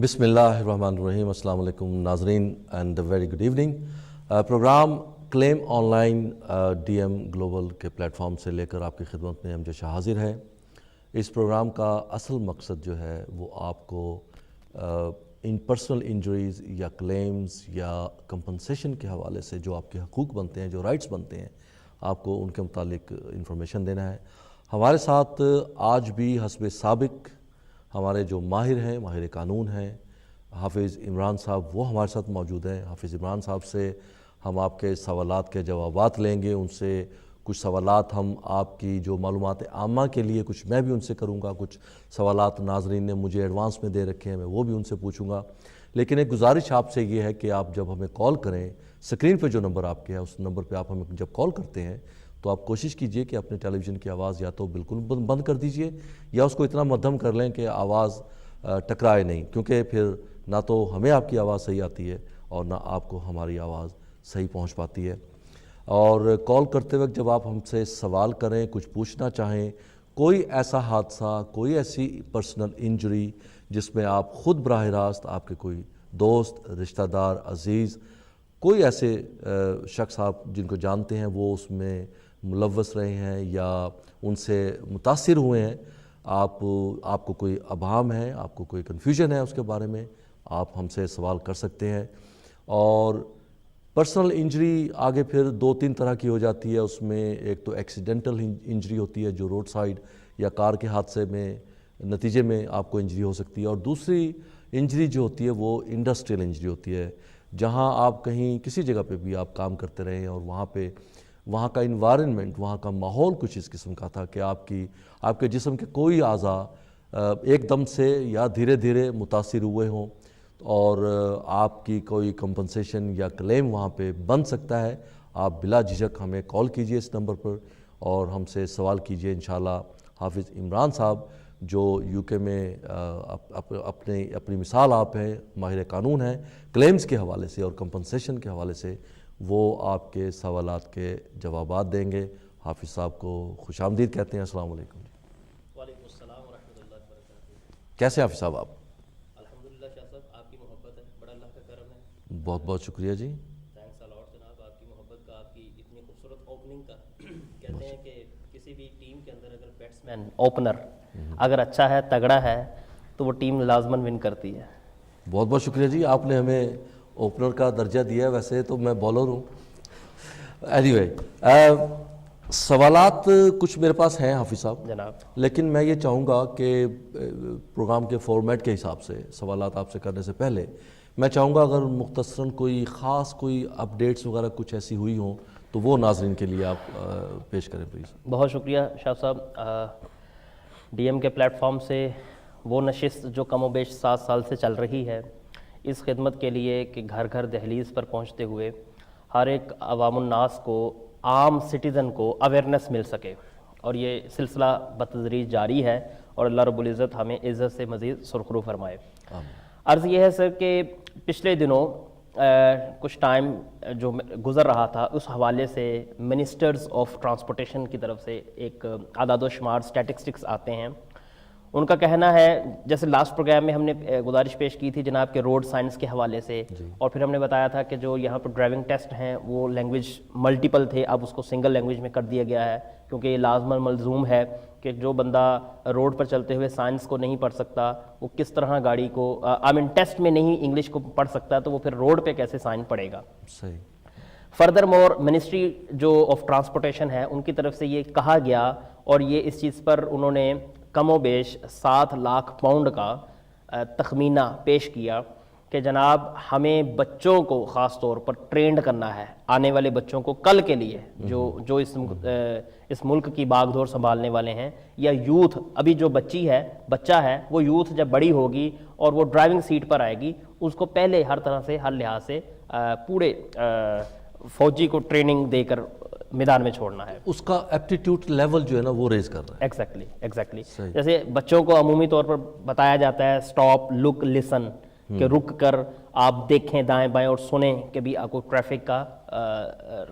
بسم اللہ الرحمن الرحیم. السلام علیکم ناظرین and very good evening. Programme Kaleem online D M global کے پلیٹ فارم سے لے کر آپ کی خدمت میں امجد شاہ حاضر ہے. اس پروگرام کا اصل مقصد جو ہے وہ آپ کو ان پرسنل انجریز یا کلیمز یا کمپنسیشن کے حوالے سے جو آپ کے حقوق بنتے ہیں, جو رائٹس بنتے ہیں, آپ کو ان کے متعلق انفارمیشن دینا ہے. ہمارے ساتھ آج بھی حسب سابق ہمارے جو ماہر ہیں, ماہر قانون ہیں, حافظ عمران صاحب, وہ ہمارے ساتھ موجود ہیں. حافظ عمران صاحب سے ہم آپ کے سوالات کے جوابات لیں گے. ان سے کچھ سوالات ہم آپ کی جو معلومات عامہ کے لیے کچھ میں بھی ان سے کروں گا, کچھ سوالات ناظرین نے مجھے ایڈوانس میں دے رکھے ہیں, میں وہ بھی ان سے پوچھوں گا. لیکن ایک گزارش آپ سے یہ ہے کہ آپ جب ہمیں کال کریں, اسکرین پہ جو نمبر آپ کے ہے اس نمبر پہ آپ ہمیں جب کال کرتے ہیں تو آپ کوشش کیجئے کہ اپنے ٹیلی ویژن کی آواز یا تو بالکل بند کر دیجئے یا اس کو اتنا مدھم کر لیں کہ آواز ٹکرائے نہیں, کیونکہ پھر نہ تو ہمیں آپ کی آواز صحیح آتی ہے اور نہ آپ کو ہماری آواز صحیح پہنچ پاتی ہے. اور کال کرتے وقت جب آپ ہم سے سوال کریں, کچھ پوچھنا چاہیں, کوئی ایسا حادثہ, کوئی ایسی پرسنل انجری جس میں آپ خود براہ راست, آپ کے کوئی دوست, رشتہ دار, عزیز, کوئی ایسے شخص آپ جن کو جانتے ہیں وہ اس میں ملوث رہے ہیں یا ان سے متاثر ہوئے ہیں, آپ کو کوئی ابہام ہے, آپ کو کوئی کنفیوژن ہے اس کے بارے میں, آپ ہم سے سوال کر سکتے ہیں. اور پرسنل انجری آگے پھر 2-3 طرح کی ہو جاتی ہے. اس میں ایک تو ایکسیڈنٹل انجری ہوتی ہے جو روڈ سائیڈ یا کار کے حادثے میں نتیجے میں آپ کو انجری ہو سکتی ہے, اور دوسری انجری جو ہوتی ہے وہ انڈسٹریل انجری ہوتی ہے, جہاں آپ کہیں کسی جگہ پہ بھی آپ کام کرتے رہے اور وہاں کا انوائرنمنٹ, وہاں کا ماحول کچھ اس قسم کا تھا کہ آپ کے جسم کے کوئی اعضاء ایک دم سے یا دھیرے دھیرے متاثر ہوئے ہوں, اور آپ کی کوئی کمپنسیشن یا کلیم وہاں پہ بن سکتا ہے. آپ بلا جھجک ہمیں کال کیجئے اس نمبر پر اور ہم سے سوال کیجئے. انشاءاللہ حافظ عمران صاحب جو یو کے میں اپنی مثال آپ ہیں, ماہر قانون ہیں کلیمز کے حوالے سے اور کمپنسیشن کے حوالے سے, وہ آپ کے سوالات کے جوابات دیں گے. حافظ صاحب کو خوش آمدید کہتے ہیں. السلام علیکم. وعلیکم السلام ورحمۃ اللہ وبرکاتہ. کیسے حافظ صاحب آپ؟ الحمدللہ شاہ صاحب, آپ کی محبت ہے, بڑا اللہ کا کرم ہے. بہت بہت شکریہ جی. تھینکس الاٹ جناب, آپ کی محبت کا, آپ کی اتنی خوبصورت اوپننگ کا. کہتے ہیں کہ کسی بھی ٹیم کے اندر اگر بیٹسمین اوپنر اگر اچھا ہے, تگڑا ہے, تو وہ ٹیم لازماً ون کرتی ہے. بہت بہت شکریہ جی, آپ نے ہمیں اوپنر کا درجہ دیا ہے, ویسے تو میں بولر ہوں. اینی وے, سوالات کچھ میرے پاس ہیں حافظ صاحب جناب, لیکن میں یہ چاہوں گا کہ پروگرام کے فارمیٹ کے حساب سے سوالات آپ سے کرنے سے پہلے میں چاہوں گا اگر مختصراً کوئی خاص کوئی اپڈیٹس وغیرہ کچھ ایسی ہوئی ہوں تو وہ ناظرین کے لیے آپ پیش کریں پلیز. بہت شکریہ شاہ صاحب. ڈی ایم کے پلیٹ فارم سے وہ نشست جو کم و بیش 7 سال سے چل رہی ہے, اس خدمت کے لیے کہ گھر گھر دہلیز پر پہنچتے ہوئے ہر ایک عوام الناس کو, عام سٹیزن کو اویئرنیس مل سکے, اور یہ سلسلہ بتدریج جاری ہے, اور اللہ رب العزت ہمیں عزت سے مزید سرخرو فرمائے. عرض یہ ہے سر کہ پچھلے دنوں کچھ ٹائم جو گزر رہا تھا, اس حوالے سے منسٹرز آف ٹرانسپورٹیشن کی طرف سے ایک اعداد و شمار اسٹیٹسٹکس آتے ہیں. ان کا کہنا ہے, جیسے لاسٹ پروگرام میں ہم نے گزارش پیش کی تھی جناب کے روڈ سائنس کے حوالے سے, اور پھر ہم نے بتایا تھا کہ جو یہاں پر ڈرائیونگ ٹیسٹ ہیں وہ لینگویج ملٹیپل تھے, اب اس کو سنگل لینگویج میں کر دیا گیا ہے, کیونکہ یہ لازماً ملزوم ہے کہ جو بندہ روڈ پر چلتے ہوئے سائنس کو نہیں پڑھ سکتا وہ کس طرح گاڑی کو ٹیسٹ میں نہیں انگلش کو پڑھ سکتا, تو وہ پھر روڈ پہ کیسے سائن پڑھے گا. صحیح. فردر مور منسٹری جو آف ٹرانسپورٹیشن ہے ان کی طرف سے یہ کہا گیا, اور یہ اس چیز پر انہوں نے کم و بیش 7 لاکھ پاؤنڈ کا تخمینہ پیش کیا کہ جناب ہمیں بچوں کو خاص طور پر ٹرینڈ کرنا ہے, آنے والے بچوں کو کل کے لیے جو اس ملک کی باغ دور سنبھالنے والے ہیں, یا یوتھ, ابھی جو بچہ ہے وہ یوتھ جب بڑی ہوگی اور وہ ڈرائیونگ سیٹ پر آئے گی, اس کو پہلے ہر طرح سے, ہر لحاظ سے پورے فوجی کو ٹریننگ دے کر میدان میں چھوڑنا ہے. اس کا ایپٹیٹیوڈ لیول جو ہے نا وہ ریز کر رہا ہے. ایگزیکٹلی. جیسے بچوں کو عمومی طور پر بتایا جاتا ہے اسٹاپ, لک, لسن, کہ رک کر آپ دیکھیں دائیں بائیں اور سنیں کہ بھی آپ کو ٹریفک کا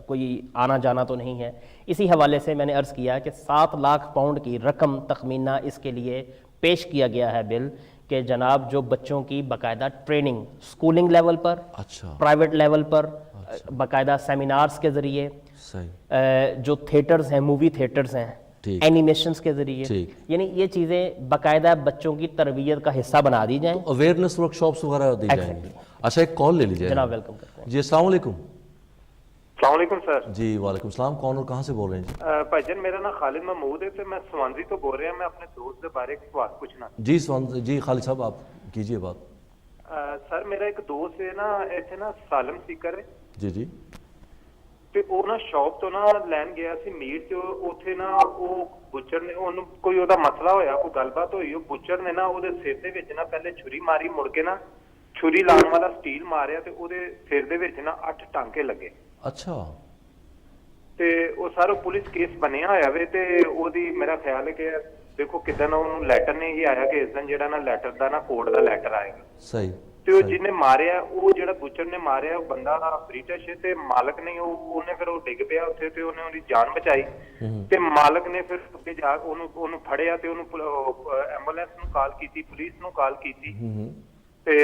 کوئی آنا جانا تو نہیں ہے. اسی حوالے سے میں نے عرض کیا کہ 7 لاکھ پاؤنڈ کی رقم تخمینہ اس کے لیے پیش کیا گیا ہے بل, کہ جناب جو بچوں کی باقاعدہ ٹریننگ اسکولنگ لیول پر، اچھا پرائیویٹ لیول پر، باقاعدہ سیمینارز کے ذریعے، صحیح، جو تھیٹرز ہیں، مووی تھیٹرز ہیں، ٹھیک، اینیمیشنز کے ذریعے، ٹھیک، یعنی یہ چیزیں باقاعدہ بچوں کی تربیت کا حصہ بنا دی جائیں. اویئرنیس ورک شاپس وغیرہ دی جائیں گی. اچھا ایک کال لے لیجیے جناب ویلکم کرتے ہیں. جی. السلام علیکم. السلام علیکم سر. جی وعلیکم السلام. کون اور کہاں سے بول رہے ہیں جی؟ بھائی جان میرا نام خالد محمود ہے, میں سوانزی تو بول رہا, میں اپنے دوست کے بارے ایک سوال پوچھنا. جی جی خالد صاحب آپ کیجیے بات. سر میرا ایک دوست ہے نا, ایتھے نا سالم سیکر ہے. جی جی. ਤੇ ਉਹ ਨਾ ਸ਼ੌਪ ਤੋਂ ਨਾ ਲੈਣ ਗਿਆ ਸੀ ਮੀਟ, ਤੇ ਉੱਥੇ ਨਾ ਉਹ ਬੁੱਚਰ ਨੇ ਉਹਨੂੰ ਕੋਈ ਉਹਦਾ ਮਸਲਾ ਹੋਇਆ, ਕੋਈ ਗੱਲਬਾਤ ਹੋਈ, ਉਹ ਬੁੱਚਰ ਨੇ ਨਾ ਉਹਦੇ ਸਿਰ ਦੇ ਵਿੱਚ ਨਾ ਪਹਿਲੇ ਛੁਰੀ ਮਾਰੀ, ਮੁੜ ਕੇ ਨਾ ਛੁਰੀ ਲਾਉਣ ਵਾਲਾ ਸਟੀਲ ਮਾਰਿਆ ਤੇ ਉਹਦੇ ਸਿਰ ਦੇ ਵਿੱਚ ਨਾ 8 ਟਾਂਕੇ ਲੱਗੇ. ਅੱਛਾ. ਤੇ ਉਹ ਸਾਰਾ ਪੁਲਿਸ ਕੇਸ ਬਣਿਆ ਹੋਇਆ ਵੇ, ਤੇ ਉਹਦੀ ਮੇਰਾ ਖਿਆਲ ਹੈ ਕਿ ਦੇਖੋ ਕਿਦਾਂ ਨਾ ਉਹਨੂੰ ਲੈਟਰ ਨਹੀਂ ਹੀ ਆਇਆ ਕਿ ਇਸ ਦਿਨ ਜਿਹੜਾ ਨਾ ਲੈਟਰ ਦਾ ਨਾ ਕੋਰਟ ਦਾ ਲੈਟਰ ਆਏਗਾ. ਸਹੀ. ਤੇ ਉਹ ਜਿਹਨੇ ਮਾਰਿਆ, ਉਹ ਜਿਹੜਾ ਬੁੱਚਰ ਨੇ ਮਾਰਿਆ, ਉਹ ਬੰਦਾ ਬ੍ਰਿਟਿਸ਼ ਤੇ ਮਾਲਕ ਨੇ ਉਹਨੇ ਫਿਰ ਉਹ ਡਿੱਗ ਪਿਆ ਉੱਥੇ ਤੇ ਉਹਨੇ ਉਹਦੀ ਜਾਨ ਬਚਾਈ. ਤੇ ਮਾਲਕ ਨੇ ਫਿਰ ਅੱਗੇ ਜਾ ਉਹਨੂੰ ਫੜਿਆ ਤੇ ਉਹਨੂੰ ਐਂਬੂਲੈਂਸ ਨੂੰ ਕਾਲ ਕੀਤੀ, ਪੁਲਿਸ ਨੂੰ ਕਾਲ ਕੀਤੀ. ਤੇ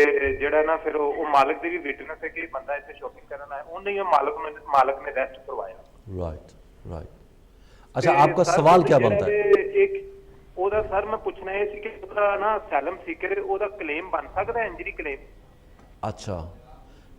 ਜਿਹੜਾ ਨਾ ਫਿਰ ਉਹ ਮਾਲਕ ਦੀ ਵੀ ਵਿਟਨੈਸ ਹੈ ਕਿ ਬੰਦਾ ਇੱਥੇ ਸ਼ਾਪਿੰਗ ਕਰਨ ਆਇਆ, ਉਹਨੇ ਹੀ ਮਾਲਕ ਨੇ ਅਰੈਸਟ ਕਰਵਾਇਆ. Right right. ਅੱਛਾ ਆਪਕਾ ਸਵਾਲ ਕੀ ਬਣਦਾ ਹੈ? ਇੱਕ ਉਹਦਾ ਸਰ ਮੈਂ ਪੁੱਛਣਾ ਇਹ ਸੀ ਕਿ ਉਹਦਾ ਨਾ ਸੈਲਮ ਸੀਕਰ, ਉਹਦਾ ਕਲੇਮ ਬਣ ਸਕਦਾ, ਇੰਜਰੀ ਕਲੇਮ? ਅੱਛਾ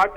8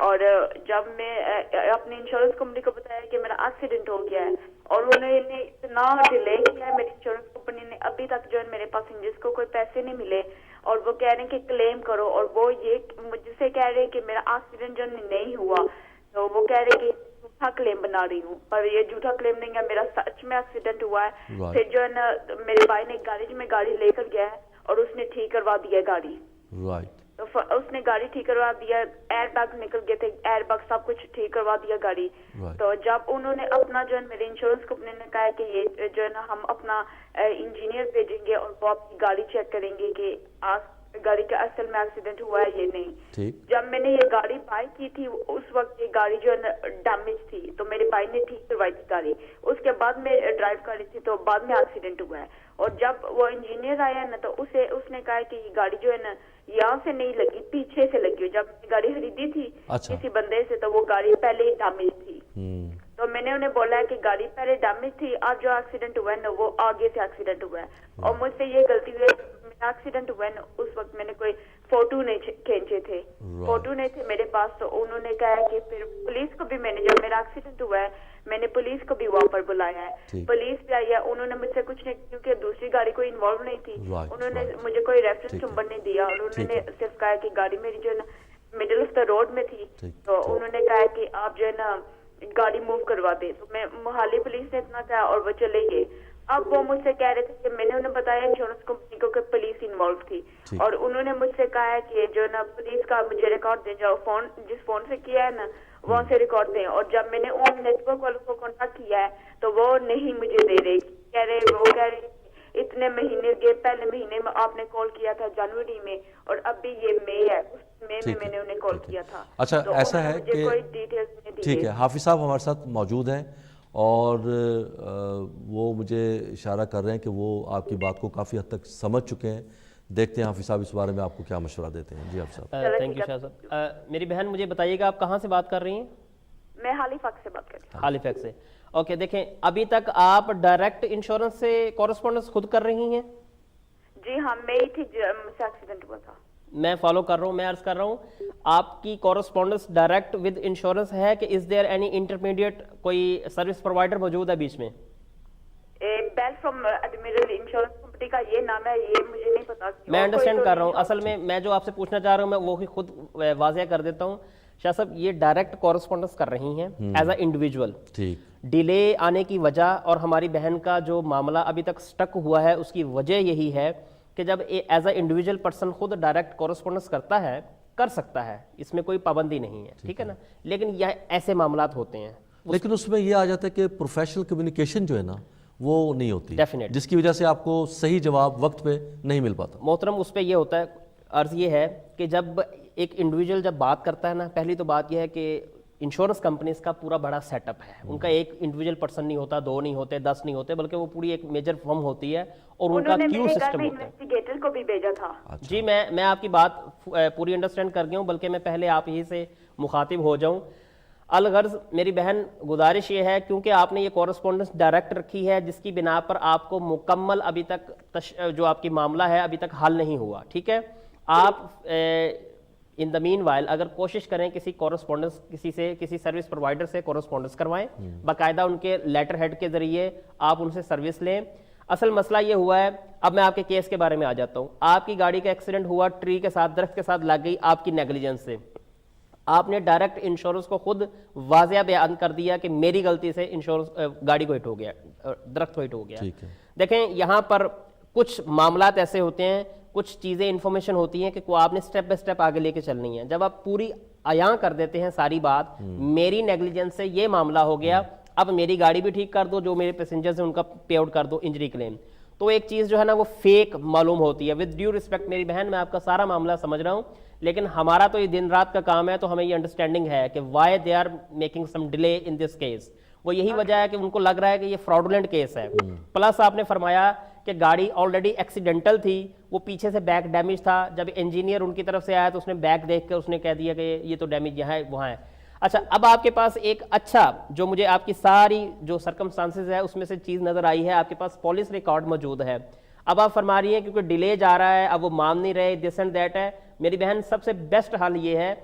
اور جب میں اپنے انشورنس کمپنی کو بتایا کہ میرا ایکسیڈنٹ ہو گیا ہے اور انہوں نے اتنا ڈیلے کیا ہے، میری انشورنس کمپنی نے ابھی تک جو ہے میرے پیسنجرز کو کوئی پیسے نہیں ملے، اور وہ کہہ رہے ہیں کہ کلیم کرو، اور وہ یہ مجھ سے کہہ رہے ہیں کہ میرا ایکسیڈنٹ جو نہیں ہوا، تو وہ کہہ رہے ہیں کہ جھوٹا کلیم بنا رہی ہوں، پر یہ جھوٹا کلیم نہیں ہے، میرا سچ میں ایکسیڈنٹ ہوا ہے۔ پھر جو ہے نا میرے بھائی نے گیراج میں گاڑی لے کر گیا ہے اور اس نے ٹھیک کروا دیا گاڑی، تو اس نے گاڑی ٹھیک کروا دیا، ایئر بیگ نکل گئے تھے، ایئر بیگ سب کچھ ٹھیک کروا دیا گاڑی۔ تو جب انہوں نے اپنا جو ہے میرے انشورنس کمپنی نے کہا کہ یہ جو ہے نا ہم اپنا انجینئر بھیجیں گے اور وہ آپ کی گاڑی چیک کریں گے کہ گاڑی کا اصل میں ایکسیڈنٹ ہوا ہے یہ نہیں۔ جب میں نے یہ گاڑی بائی کی تھی اس وقت یہ گاڑی جو ہے ڈیمیج تھی، تو میرے بھائی نے ٹھیک کروائی تھی گاڑی، اس کے بعد میں ڈرائیو کر رہی تھی تو بعد میں ایکسیڈنٹ ہوا ہے۔ اور جب وہ انجینئر آیا نا تو اس نے کہا کہ یہ گاڑی جو ہے نا یہاں سے نہیں لگی، پیچھے سے لگی، جب میں گاڑی خریدی تھی کسی بندے سے تو وہ گاڑی پہلے ہی ڈیمیج تھی، تو میں نے انہیں بولا ہے کہ گاڑی پہلے ڈیمیج تھی، اب جو ایکسیڈنٹ ہوا ہے نا وہ آگے سے ایکسیڈنٹ ہوا ہے، اور مجھ سے یہ غلطی ہوئی ہے، میرا ایکسیڈنٹ ہوا ہے نا اس وقت میں نے کوئی فوٹو نہیں کھینچے تھے، فوٹو نہیں تھے میرے پاس، تو انہوں نے کہا کہ پھر پولیس کو بھی میں نے، جب میرا ایکسیڈنٹ ہوا ہے میں نے پولیس کو بھی وہاں پر بلایا ہے، پولیس بھی آئی ہے، انہوں نے مجھ سے کچھ نہیں، کیونکہ دوسری گاڑی کوئی انوالو نہیں تھی، انہوں نے مجھے کوئی ریفرنس نمبر نہیں دیا، اور انہوں نے صرف کہا کہ گاڑی میری جو ہے نا مڈل آف دا روڈ میں تھی، تو انہوں نے کہا کہ آپ جو ہے نا گاڑی موو کروا دیں، تو میں موہالی پولیس نے اتنا کہا اور وہ چلے گئے۔ اب وہ مجھ سے کہہ رہے تھے کہ میں نے انہیں بتایا انشورنس کمپنی کو کہ پولیس انوالو تھی، اور انہوں نے مجھ سے کہا ہے کہ جو نا پولیس کا مجھے ریکارڈ دیں، جو فون جس فون سے کیا ہے نا وہاں سے ریکارڈ دیں، اور جب میں نے ان نیٹ ورک والوں کو کانٹیکٹ کیا ہے تو وہ نہیں مجھے دے رہے، وہ کہہ رہے اتنے مہینے کے پہلے مہینے میں آپ نے کال کیا تھا جنوری میں، اور ابھی یہ مئی ہے، اس مئی میں میں نے انہیں کال کیا تھا۔ اچھا ایسا ہے کہ کوئی ڈیٹیلز نہیں دی۔ ٹھیک ہے، حافظ صاحب ہمارے ساتھ موجود ہیں اور وہ مجھے اشارہ کر رہے ہیں کہ وہ آپ کی بات کو کافی حد تک سمجھ چکے ہیں، دیکھتے ہیں حافظ صاحب اس بارے میں آپ کو کیا مشورہ دیتے ہیں۔ جی حافظ صاحب۔ تھینک یو شاہ صاحب۔ میری بہن مجھے بتائیے گا آپ کہاں سے بات کر رہی ہیں؟ میں ہالی فیکس سے بات کر رہی ہوں۔ ہالی فیکس سے، اوکے۔ دیکھیں ابھی تک آپ ڈائریکٹ انشورنس سے کورسپونڈنس خود کر رہی ہیں؟ جی ہاں، مئی تھی مجھ سے ایکسیڈنٹ ہوا تھا۔ میں فالو کر رہا ہوں، میں عرض کر رہا ہوں آپ کی کورسپونڈنس ڈائریکٹ ود انشورنس ہے کہ از دیئر اینی انٹرمیڈیٹ کوئی سروس پرووائڈر موجود ہے بیچ میں؟ بیل فرام ایڈمرل انشورنس کمپنی کا یہ نام ہے، یہ مجھے نہیں پتا۔ میں انڈرسٹینڈ کر رہا ہوں، اصل میں جو آپ سے پوچھنا چاہ رہا ہوں میں وہی خود واضح کر دیتا ہوں۔ شاہ صاحب یہ ڈائریکٹ کورسپونڈنس کر رہی ہیں ایز اے انڈیویجول، ڈیلے آنے کی وجہ اور ہماری بہن کا جو معاملہ ابھی تک سٹک ہوا ہے اس کی وجہ یہی ہے کہ جب ایز اے انڈیویجول پرسن خود ڈائریکٹ کورسپونڈنس کرتا ہے، کر سکتا ہے، اس میں کوئی پابندی نہیں ہے، ٹھیک ہے نا، لیکن یہ ایسے معاملات ہوتے ہیں۔ لیکن اس میں یہ آ جاتا ہے کہ پروفیشنل کمیونیکیشن جو ہے نا وہ نہیں ہوتی، جس کی وجہ سے آپ کو صحیح جواب وقت پہ نہیں مل پاتا۔ محترم اس پہ یہ ہوتا ہے، عرض یہ ہے کہ جب ایک انڈیویجول جب بات کرتا ہے نا، پہلی تو بات یہ ہے کہ انشورنس کمپنیز کا پورا بڑا سیٹ اپ ہے، ان کا ایک انڈیویجول پرسن نہیں ہوتا، 2 نہیں ہوتے، 10 نہیں ہوتے، بلکہ وہ پوری ایک میجر فرم ہوتی ہے اور ان کا کیو سسٹم ہوتا ہے۔ انویسٹیگیٹر کو بھی بھیجا تھا۔ جی میں آپ کی بات پوری انڈرسٹینڈ کر گیا ہوں، بلکہ میں پہلے آپ ہی سے مخاطب ہو جاؤں۔ الغرض میری بہن گزارش یہ ہے، کیونکہ آپ نے یہ کورسپونڈنس ڈائریکٹ رکھی ہے جس کی بنا پر آپ کو مکمل ابھی تک جو آپ کی معاملہ ہے ابھی تک حل نہیں ہوا، ٹھیک ہے، آپ ان دا مین وائل اگر کوشش کریں کسی کورسپونڈنس کسی سروس پرووائڈر سے کورسپونڈنس کروائیں، باقاعدہ ان کے لیٹر ہیڈ کے ذریعے آپ ان سے سروس لیں۔ اصل مسئلہ یہ ہوا ہے، اب میں آپ کے کیس کے بارے میں آ جاتا ہوں۔ آپ کی گاڑی کا ایکسیڈنٹ ہوا ٹری کے ساتھ، درخت کے ساتھ لگ گئی آپ کی نیگلیجنس سے، آپ نے ڈائریکٹ انشورنس کو خود واضح بیان کر دیا کہ میری غلطی سے انشورنس گاڑی کو ہٹ ہو گیا، درخت کو ہٹ ہو گیا۔ دیکھیں یہاں پر کچھ معاملات ایسے ہوتے ہیں، کچھ چیزیں انفارمیشن ہوتی ہیں کہ آپ نے سٹیپ بائی سٹیپ آگے لے کے چلنی ہے۔ جب آپ پوری عیاں کر دیتے ہیں ساری بات، میری نیگلیجنس سے یہ معاملہ ہو گیا، اب میری گاڑی بھی ٹھیک کر دو، جو میرے پیسنجرز ہیں ان کا پے آؤٹ کر دو انجری کلیم، تو ایک چیز جو ہے نا وہ فیک معلوم ہوتی ہے۔ ود ڈیو ریسپیکٹ میری بہن، میں آپ کا سارا معاملہ سمجھ رہا ہوں، لیکن ہمارا تو یہ دن رات کا کام ہے، تو ہمیں یہ انڈرسٹینڈنگ ہے کہ why they are making some delay in this case. وہ یہی وجہ ہے کہ ان کو لگ رہا ہے کہ یہ فراڈولنٹ کیس ہے۔ پلس آپ نے فرمایا کہ گاڑی آلریڈی ایکسیڈنٹل تھی، وہ پیچھے سے بیک ڈیمیج تھا، جب انجینئر ان کی طرف سے آیا تو اس نے بیک دیکھ کے اس نے کہہ دیا کہ یہ تو ڈیمیج یہاں ہے وہاں ہے۔ اچھا اب آپ کے پاس ایک اچھا جو مجھے آپ کی ساری جو سرکمسٹانسز ہے اس میں سے چیز نظر آئی ہے، آپ کے پاس پولیس ریکارڈ موجود ہے۔ اب آپ فرما رہی ہیں کیونکہ ڈیلے جا رہا ہے، اب وہ مان نہیں رہے، دس اینڈ دیٹ ہے۔ میری بہن سب سے بیسٹ حل یہ ہے،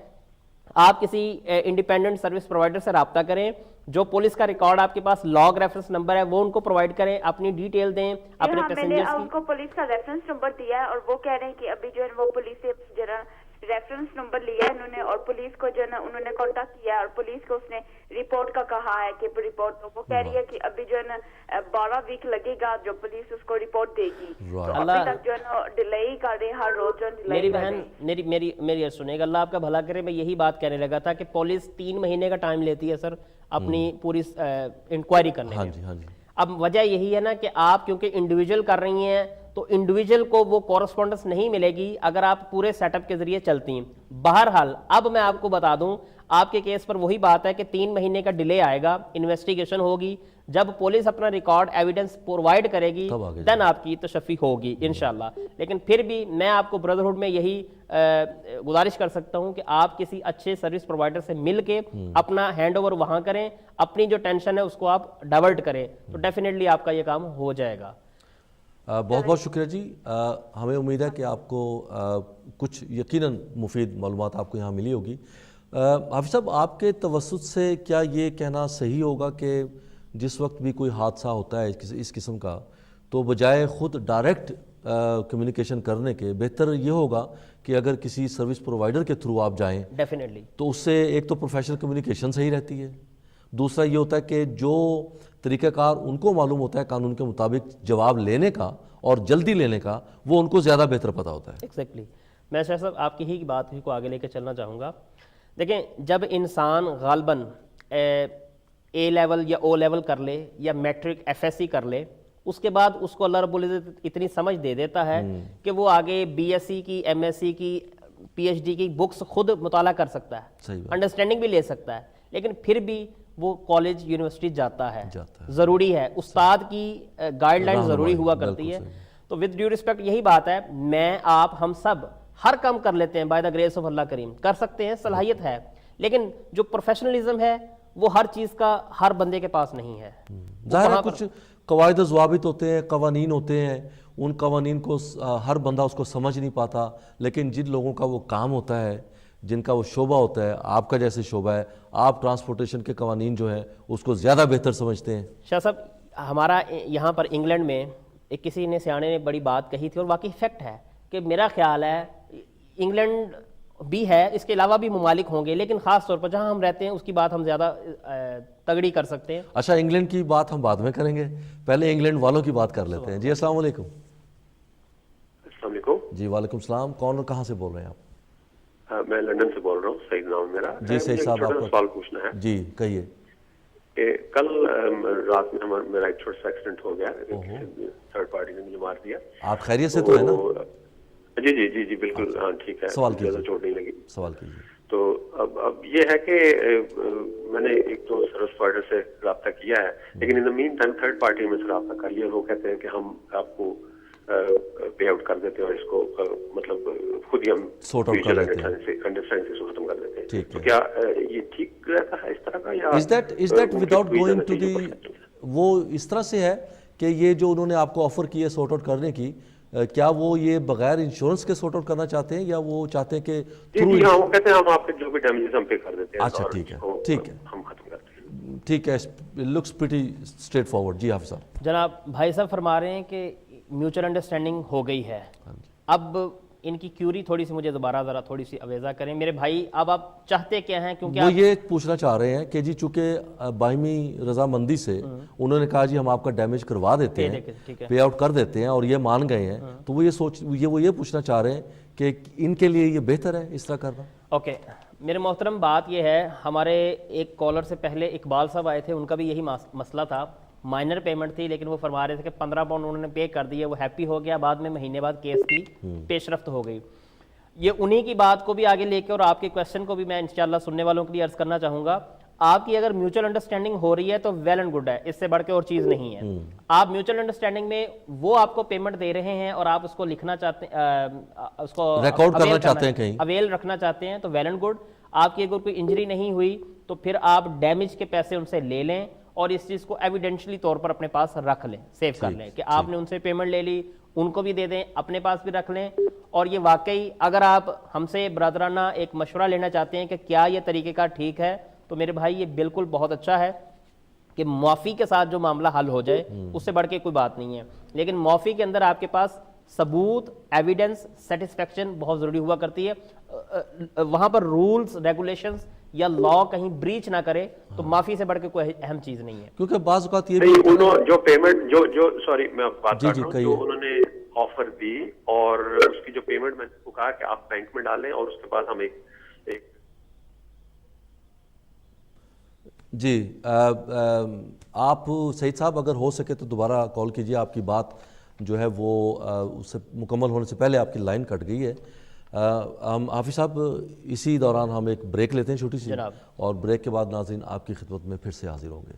آپ کسی انڈیپینڈنٹ سروس پرووائڈر سے رابطہ کریں, جو پولیس کا ریکارڈ آپ کے پاس لاگ ریفرنس نمبر ہے وہ ان کو پرووائڈ کریں, اپنی ڈیٹیل دیں اپنے پیسنجرز کی. میں نے ان کو پولیس کا ریفرنس نمبر دیا ہے اور وہ کہہ رہے ہیں کہ ابھی جو ہے وہ پولیس سے ذرا ریفرنس نمبر لیا ہے انہوں نے, اور پولیس کو جو ہے نا انہوں نے کانٹیکٹ کیا ہے اور پولیس کو اس نے رپورٹ کا کہا ہے کہ رپورٹ وہ کہہ رہی ہے کہ ابھی جو ہے نا 12 ویک لگے گا جو پولیس اس کو رپورٹ دے گی. تو ابھی تک جو ہے نا ڈیلے ہی کر رہے, ہر روز جو میری بہن میری سنیے گا, اللہ آپ کا بھلا کرے. میں یہی بات کہنے لگا تھا کہ پولیس 3 مہینے کا ٹائم لیتی ہے سر اپنی پوری انکوائری کرنے میں. اب وجہ یہی ہے نا کہ آپ کیونکہ انڈیویجول کر رہی ہیں تو انڈیویجول کو وہ کورسپونڈنس نہیں ملے گی اگر آپ پورے سیٹ اپ کے ذریعے چلتی ہیں. بہرحال اب میں آپ کو بتا دوں, آپ کے کیس پر وہی بات ہے کہ 3 مہینے کا ڈیلے آئے گا, انویسٹیگیشن ہوگی, جب پولیس اپنا ریکارڈ ایویڈنس پرووائڈ کرے گی دین آپ کی تشفی ہوگی انشاءاللہ. لیکن پھر بھی میں آپ کو بردرہڈ میں یہی گزارش کر سکتا ہوں کہ آپ کسی اچھے سروس پرووائڈر سے مل کے اپنا ہینڈ اوور وہاں کریں, اپنی جو ٹینشن ہے اس کو آپ ڈائیورٹ کریں, تو ڈیفینیٹلی آپ کا یہ کام ہو جائے گا. بہت بہت شکریہ جی. ہمیں امید ہے کہ آپ کو کچھ یقیناً مفید معلومات آپ کو یہاں ملی ہوگی. حافظ صاحب, آپ کے توسط سے کیا یہ کہنا صحیح ہوگا کہ جس وقت بھی کوئی حادثہ ہوتا ہے اس قسم کا تو بجائے خود ڈائریکٹ کمیونیکیشن کرنے کے بہتر یہ ہوگا کہ اگر کسی سروس پرووائڈر کے تھرو آپ جائیں ڈیفینیٹلی تو اس سے ایک تو پروفیشنل کمیونیکیشن صحیح رہتی ہے, دوسرا یہ ہوتا ہے کہ جو طریقہ کار ان کو معلوم ہوتا ہے قانون کے مطابق جواب لینے کا اور جلدی لینے کا, وہ ان کو زیادہ بہتر پتہ ہوتا ہے. ایگزیکٹلی. میں شاہ صاحب آپ کی ہی بات کو آگے لے کے چلنا چاہوں گا. دیکھیں, جب انسان غالباً اے لیول یا او لیول کر لے یا میٹرک ایف ایس سی کر لے, اس کے بعد اس کو اللہ رب العزت اتنی سمجھ دے دیتا ہے کہ وہ آگے بی ایس سی کی, ایم ایس سی کی, پی ایچ ڈی کی بکس خود مطالعہ کر سکتا ہے, انڈرسٹینڈنگ بھی لے سکتا ہے, لیکن پھر بھی وہ کالج یونیورسٹی جاتا ہے. ضروری ہے, استاد کی گائیڈ لائن ضروری ہوا کرتی ہے. تو ود ڈیو ریسپیکٹ یہی بات ہے, میں آپ ہم سب ہر کام کر لیتے ہیں بائی دا گریس آف اللہ کریم, کر سکتے ہیں, صلاحیت ہے, لیکن جو پروفیشنلزم ہے وہ ہر چیز کا ہر بندے کے پاس نہیں ہے. ظاہر ہے کچھ قواعد و ضوابط ہوتے ہیں, قوانین ہوتے ہیں, ان قوانین کو ہر بندہ اس کو سمجھ نہیں پاتا, لیکن جن لوگوں کا وہ کام ہوتا ہے, جن کا وہ شعبہ ہوتا ہے, آپ کا جیسے شعبہ ہے, آپ ٹرانسپورٹیشن کے قوانین جو ہیں اس کو زیادہ بہتر سمجھتے ہیں. شاہ صاحب, ہمارا یہاں پر انگلینڈ میں ایک کسی نے سیانے نے بڑی بات کہی تھی اور واقعی فیکٹ ہے کہ میرا خیال ہے انگلینڈ بھی ہے, اس کے علاوہ بھی ممالک ہوں گے, لیکن خاص طور پر جہاں ہم رہتے ہیں اس کی بات ہم زیادہ تگڑی کر سکتے ہیں. اچھا, انگلینڈ کی بات ہم بعد میں کریں گے, پہلے انگلینڈ والوں کی بات کر لیتے ہیں. جی السلام علیکم. السلام علیکم. جی وعلیکم السلام. کون اور کہاں سے بول رہے ہیں آپ؟ میں لندن سے بول رہا ہوں, سعید نام میرا. جی سعید صاحب, آپ کو سوال پوچھنا ہے. جی کہیے. کہ کل رات میں میرا ایک چھوٹا سا ایکسیڈنٹ ہو گیا, تھرڈ پارٹی نے مجھے مار دیا. آپ خیریت سے تو ہے نا؟ جی جی جی جی بالکل, ہاں ٹھیک ہے, سوال کیجیے. چوٹ نہیں لگی. سوال کیجیے. تو اب یہ ہے کہ میں نے ایک تو سروس پرووائڈر سے رابطہ کیا ہے, لیکن ان دا مین ٹائم تھرڈ پارٹی میں سے رابطہ کر لیا, وہ کہتے ہیں کہ ہم آپ کو پے آؤٹ کر دیتے ہیں اور اس کو مطلب خود ہی ہم انڈرسٹینڈنگ سے ختم کر دیتے ہیں. تو کیا یہ ٹھیک رہتا ہے اس طرح کا, یا is that without going to the, وہ اس طرح سے ہے کہ یہ جو انہوں نے آپ کو آفر کی ہے سارٹ آؤٹ کرنے کی, کیا وہ یہ بغیر انشورنس کے سارٹ آؤٹ کرنا چاہتے ہیں یا وہ چاہتے ہیں کہ جی ہاں, وہ کہتے ہیں ہم آپ کے جو بھی ڈیمیجز ہم پے کر دیتے ہیں. اچھا ٹھیک ہے, ٹھیک ہے, ہم ختم کرتے ہیں. ٹھیک ہے, لکس پریٹی اسٹریٹ فارورڈ. جی حافظ صاحب. جناب بھائی صاحب فرما رہے ہیں کہ میوچل انڈرسٹینڈنگ ہو گئی ہے. اب ان کی کیوری تھوڑی سی مجھے دوبارہ ذرا تھوڑی سی اویزہ کریں میرے بھائی. اب آپ چاہتے کیا ہیں, کیونکہ وہ یہ پوچھنا چاہ رہے ہیں کہ جی چونکہ باہمی رضامندی سے انہوں نے کہا جی ہم آپ کا ڈیمیج کروا دیتے ہیں, پے آؤٹ کر دیتے ہیں, اور یہ مان گئے ہیں, تو وہ یہ پوچھنا چاہ رہے ہیں کہ ان کے لیے یہ بہتر ہے اس طرح کرنا. اوکے میرے محترم, بات یہ ہے, ہمارے ایک کالر سے پہلے اقبال صاحب آئے تھے, ان کا بھی یہی مسئلہ تھا, مائنر پیمنٹ تھی, لیکن وہ فرما رہے تھے کہ 15 پاؤنڈ انہوں نے پے کر دیے, وہ ہیپی ہو گیا, بعد میں مہینے بعد کیس کی پیش رفت ہو گئی. یہ انہی کی بات کو بھی آگے لے کے اور آپ کے کویشچن کو بھی میں انشاءاللہ سننے والوں کے لیے عرض کرنا چاہوں گا. آپ کی اگر میوچل انڈرسٹینڈنگ ہو رہی ہے تو ویل اینڈ گڈ ہے, اس سے بڑھ کے اور چیز نہیں ہے. آپ میوچل انڈرسٹینڈنگ میں وہ آپ کو پیمنٹ دے رہے ہیں اور آپ اس کو لکھنا چاہتے ہیں, اس کو ریکارڈ کرنا چاہتے ہیں, کہیں اویل رکھنا چاہتے ہیں, تو ویل اینڈ گڈ. آپ کی اگر کوئی انجری نہیں ہوئی تو پھر آپ ڈیمیج کے پیسے ان سے لے لیں اور اس چیز کو ایویڈینشلی طور پر اپنے پاس رکھ لیں, سیو کر لیں کہ آپ نے ان سے پیمنٹ لے لی, ان کو بھی دے دیں, اپنے پاس بھی رکھ لیں. اور یہ واقعی اگر آپ ہم سے برادرانہ ایک مشورہ لینا چاہتے ہیں کہ کیا یہ طریقہ کار ٹھیک ہے, تو میرے بھائی یہ بالکل بہت اچھا ہے کہ معافی کے ساتھ جو معاملہ حل ہو جائے, اس سے بڑھ کے کوئی بات نہیں ہے. لیکن معافی کے اندر آپ کے پاس ثبوت, ایویڈنس, سیٹسفیکشن بہت ضروری ہوا کرتی ہے. وہاں پر رولز, ریگولیشنز یا لا کہیں بریچ نہ کرے تو معافی سے بڑھ کے کوئی اہم چیز نہیں ہے. کیونکہ بعض اوقات یہ بھی جو پیمنٹ جو سوری میں بات کر رہا ہوں, جو انہوں نے آفر دی اور اس کی جو پیمنٹ میں نے کہا کہ آپ بینک میں ڈالیں اور اس کے بعد ہم ایک جی آپ سعید صاحب اگر ہو سکے تو دوبارہ کال کیجئے. آپ کی بات جو ہے وہ اس سے مکمل ہونے سے پہلے آپ کی لائن کٹ گئی ہے. ہم حافظ صاحب اسی دوران ہم ایک بریک لیتے ہیں چھوٹی سی, اور بریک کے بعد ناظرین آپ کی خدمت میں پھر سے حاضر ہوں گے.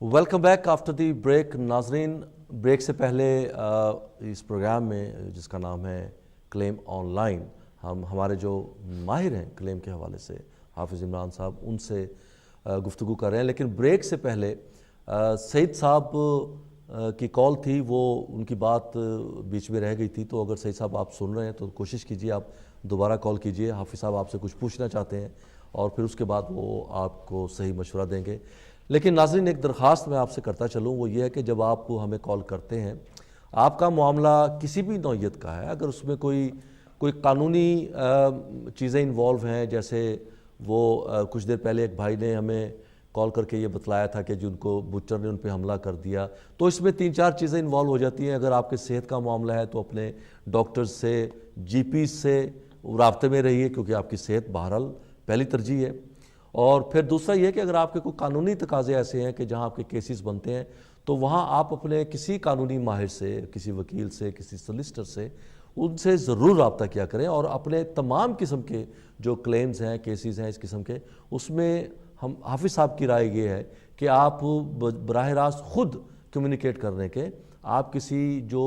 Welcome back after the break. ناظرین, بریک سے پہلے اس پروگرام میں جس کا نام ہے کلیم آن لائن, ہم ہمارے جو ماہر ہیں کلیم کے حوالے سے حافظ عمران صاحب, ان سے گفتگو کر رہے ہیں. لیکن بریک سے پہلے سعید صاحب کی کال تھی, وہ ان کی بات بیچ میں رہ گئی تھی. تو اگر سعید صاحب آپ سن رہے ہیں تو کوشش کیجئے آپ دوبارہ کال کیجئے. حافظ صاحب آپ سے کچھ پوچھنا چاہتے ہیں اور پھر اس کے بعد وہ آپ کو صحیح مشورہ دیں گے. لیکن ناظرین ایک درخواست میں آپ سے کرتا چلوں, وہ یہ ہے کہ جب آپ ہمیں کال کرتے ہیں, آپ کا معاملہ کسی بھی نوعیت کا ہے, اگر اس میں کوئی قانونی چیزیں انوالو ہیں, جیسے وہ کچھ دیر پہلے ایک بھائی نے ہمیں کال کر کے یہ بتلایا تھا کہ جن کو بچر نے ان پہ حملہ کر دیا, تو اس میں 3-4 چیزیں انوالو ہو جاتی ہیں. اگر آپ کے صحت کا معاملہ ہے تو اپنے ڈاکٹرز سے, جی پیز سے رابطے میں رہیے, کیونکہ آپ کی صحت بہرحال پہلی ترجیح ہے. اور پھر دوسرا یہ کہ اگر آپ کے کوئی قانونی تقاضے ایسے ہیں کہ جہاں آپ کے کیسز بنتے ہیں, تو وہاں آپ اپنے کسی قانونی ماہر سے, کسی وکیل سے, کسی سولیسٹر سے, ان سے ضرور رابطہ کیا کریں. اور اپنے تمام قسم کے جو کلیمز ہیں, کیسز ہیں اس قسم کے, اس میں ہم حافظ صاحب کی رائے یہ ہے کہ آپ براہ راست خود کمیونیکیٹ کرنے کے, آپ کسی جو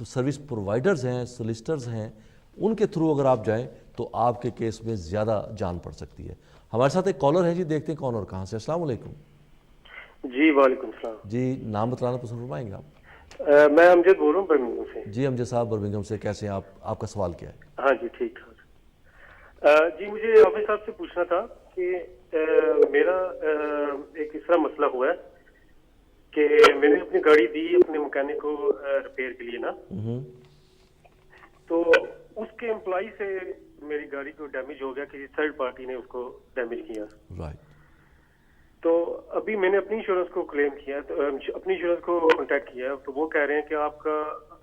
سروس پرووائڈرز ہیں, سولیسٹرز ہیں, ان کے تھرو اگر آپ جائیں تو آپ کے کیس میں زیادہ جان پڑ سکتی ہے. ہمارے ساتھ ایک کالر ہے جی, دیکھتے ہیں کون اور کہاں سے. السلام علیکم. جی وعلیکم السلام. جی نام بتلانا پسند فرمائیں گے آپ؟ میں امجد بول رہا ہوں برمنگھم سے. جی امجد صاحب برمنگھم سے, کیسے ہیں آپ کا سوال کیا ہے؟ ہاں جی ٹھیک ٹھاک. جی مجھے حافظ صاحب سے پوچھنا تھا کہ میرا ایک اس طرح مسئلہ ہوا ہے کہ میں نے اپنی گاڑی دی اپنے مکینک کو ریپیئر کے لیے نا, تو اس کے امپلائی سے میری گاڑی کو ڈیمیج ہو گیا, کسی تھرڈ پارٹی نے اس کو ڈیمیج کیا. تو ابھی میں نے اپنی انشورنس کو کلیم کیا, تو اپنی انشورنس کو کانٹیکٹ کیا, تو وہ کہہ رہے ہیں کہ آپ کا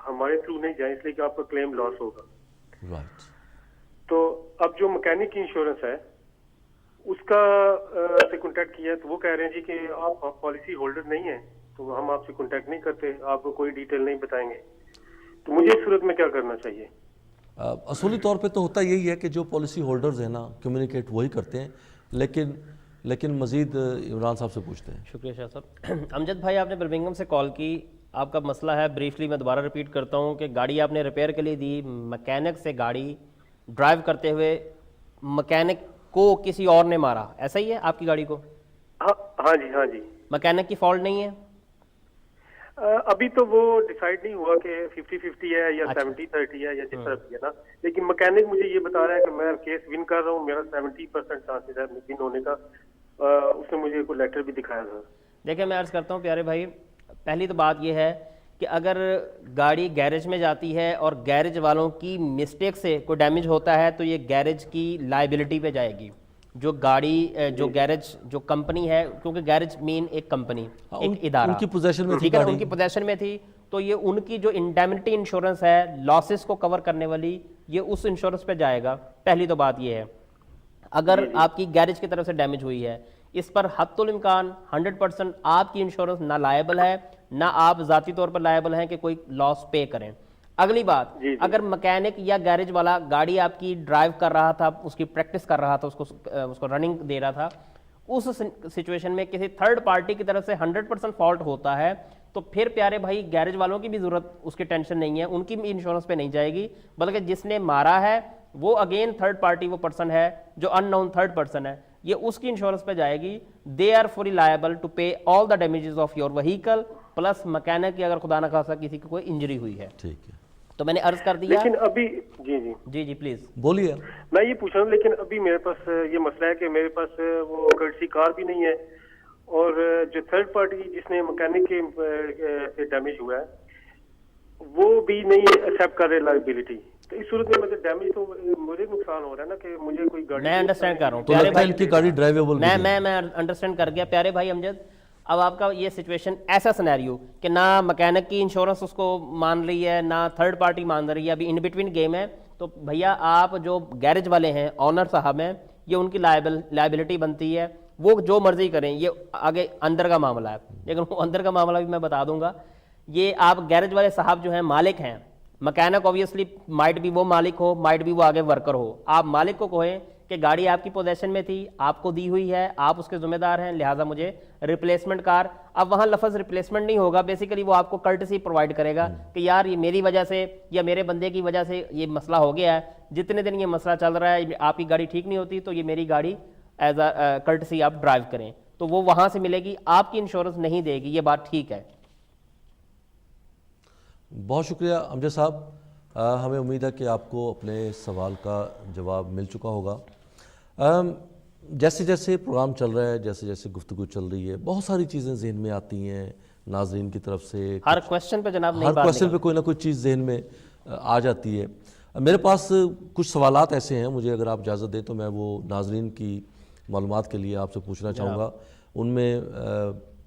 ہمارے تھرو نہیں جائیں, اس لیے کہ آپ کا کلیم لاس ہوگا. تو اب جو مکینک کی انشورنس ہے اس کا سے کانٹیکٹ کیا, تو وہ کہہ رہے ہیں جی کہ آپ پالیسی ہولڈر نہیں ہیں, تو ہم آپ سے کانٹیکٹ نہیں کرتے, آپ کو کوئی ڈیٹیل نہیں بتائیں گے. تو مجھے اس صورت میں کیا کرنا چاہیے؟ اصولی طور پہ تو ہوتا یہی ہے کہ جو پالیسی ہولڈرز ہیں نا, کمیونیکیٹ وہی کرتے ہیں, لیکن مزید عمران صاحب سے پوچھتے ہیں. شکریہ شاہ صاحب. امجد بھائی آپ نے برمنگھم سے کال کی, آپ کا مسئلہ ہے بریفلی میں دوبارہ ریپیٹ کرتا ہوں کہ گاڑی آپ نے ریپیئر کے لیے دی, مکینک سے گاڑی ڈرائیو کرتے ہوئے مکینک کو کسی اور نے مارا, ایسا ہی ہے آپ کی گاڑی کو؟ ہاں جی ہاں جی. مکینک کی فالٹ نہیں ہے؟ ابھی تو وہ ڈیسائیڈ نہیں ہوا کہ 50-50 ہے یا 70-30 ہے یا جس طرح بھی ہے نا, لیکن مکینک مجھے یہ بتا رہا ہے کہ میں کیس ون کر رہا ہوں, میرا 70% چانسز ہے ون ہونے کا. اس نے مجھے کوئی لیٹر بھی دکھایا تھا. دیکھیں میں عرض کرتا ہوں پیارے بھائی, پہلی تو بات یہ ہے کہ اگر گاڑی گیرج میں جاتی ہے اور گیرج والوں کی مسٹیک سے کوئی ڈیمیج ہوتا ہے تو یہ گیرج کی لائبلٹی پہ جائے گی. جو گاڑی جو گیرج جو کمپنی ہے, کیونکہ گیرج مین ایک کمپنی, ایک ادارہ, ان کی پوزیشن میں ٹھیک ہے, ان کی پوزیشن میں تھی, تو یہ ان کی جو انڈیمنٹی انشورنس ہے لاسز کو کور کرنے والی, یہ اس انشورنس پہ جائے گا. پہلی تو بات یہ ہے. اگر آپ کی گیرج کی طرف سے ڈیمیج ہوئی ہے, اس پر حتی الامکان 100% آپ کی انشورنس نہ لائبل ہے, نہ آپ ذاتی طور پر لائبل ہیں کہ کوئی لاس پے کریں. اگلی بات, اگر مکینک یا گیرج والا گاڑی آپ کی ڈرائیو کر رہا تھا, اس کی پریکٹس کر رہا تھا, اس کو رننگ دے رہا تھا, اس سچویشن میں کسی تھرڈ پارٹی کی طرف سے 100% فالٹ ہوتا ہے, تو پھر پیارے بھائی گیرج والوں کی بھی ضرورت, اس کی ٹینشن نہیں ہے, ان کی بھی انشورنس پہ نہیں جائے گی, بلکہ جس نے مارا ہے وہ اگین تھرڈ پارٹی وہ پرسن ہے جو ان نون تھرڈ پرسن ہے, یہ اس کی انشورنس پہ جائے گی. They are fully liable to pay all the damages of your vehicle, plus mechanic کی اگر خدا نہ خاصا کسی کی کوئی انجری ہوئی ہے. ٹھیک ہے, تو میں نے عرض کر دیا. لیکن ابھی جی پلیز بولیے. میں یہ پوچھ رہا ہوں, لیکن ابھی میرے پاس یہ مسئلہ ہے کہ میرے پاس وہ کرسی کار بھی نہیں ہے, اور جو تھرڈ پارٹی جس نے مکینک کے سے ڈیمیج ہوا ہے وہ بھی نہیں ایکسیپٹ کر رہے لائبلٹی. تو اس صورت میں مطلب ڈیمیج تو مجھے نقصان ہو رہا ہے نا, کہ مجھے کوئی گاڑی, میں انڈرسٹینڈ کر رہا ہوں تو لگتا ہے ان کی گاڑی ڈرائیویبل, میں انڈرسٹینڈ کر گیا پیارے بھائی امجد. اب آپ کا یہ سچویشن ایسا سنیریو کہ نہ مکینک کی انشورنس اس کو مان رہی ہے, نہ تھرڈ پارٹی مان رہی ہے, ابھی ان بٹوین گیم ہے. تو بھیا آپ جو گیرج والے ہیں, آنر صاحب ہیں, یہ ان کی لائبلٹی بنتی ہے, وہ جو مرضی کریں, یہ آگے اندر کا معاملہ ہے. لیکن وہ اندر کا معاملہ بھی میں بتا دوں گا. یہ آپ گیرج والے صاحب جو ہیں مالک ہیں, مکینک اوبیسلی مائٹ بھی وہ مالک ہو, مائٹ بھی وہ آگے ورکر ہو. آپ مالک کو کہیں کہ گاڑی آپ کی پوزیشن میں تھی, آپ کو دی ہوئی ہے, آپ اس کے ذمہ دار ہیں, لہٰذا مجھے ریپلیسمنٹ کار. اب وہاں لفظ ریپلیسمنٹ نہیں ہوگا, بیسیکلی وہ آپ کو کرٹسی پرووائڈ کرے گا کہ یار یہ میری وجہ سے یا میرے بندے کی وجہ سے یہ مسئلہ ہو گیا ہے, جتنے دن یہ مسئلہ چل رہا ہے آپ کی گاڑی ٹھیک نہیں ہوتی, تو یہ میری گاڑی ایز اے کرٹسی آپ ڈرائیو کریں, تو وہ وہاں سے ملے گی, آپ کی انشورنس نہیں دے گی. یہ بات ٹھیک ہے. بہت شکریہ امجد صاحب. ہمیں امید ہے کہ آپ کو اپنے سوال کا جواب مل چکا ہوگا. جیسے جیسے پروگرام چل رہا ہے، جیسے جیسے گفتگو چل رہی ہے، بہت ساری چیزیں ذہن میں آتی ہیں ناظرین کی طرف سے. ہر کویسچن پہ جناب ہر کویسچن پہ کوئی نہ کوئی چیز ذہن میں آ جاتی ہے. میرے پاس کچھ سوالات ایسے ہیں، مجھے اگر آپ اجازت دیں تو میں وہ ناظرین کی معلومات کے لیے آپ سے پوچھنا چاہوں گا. ان میں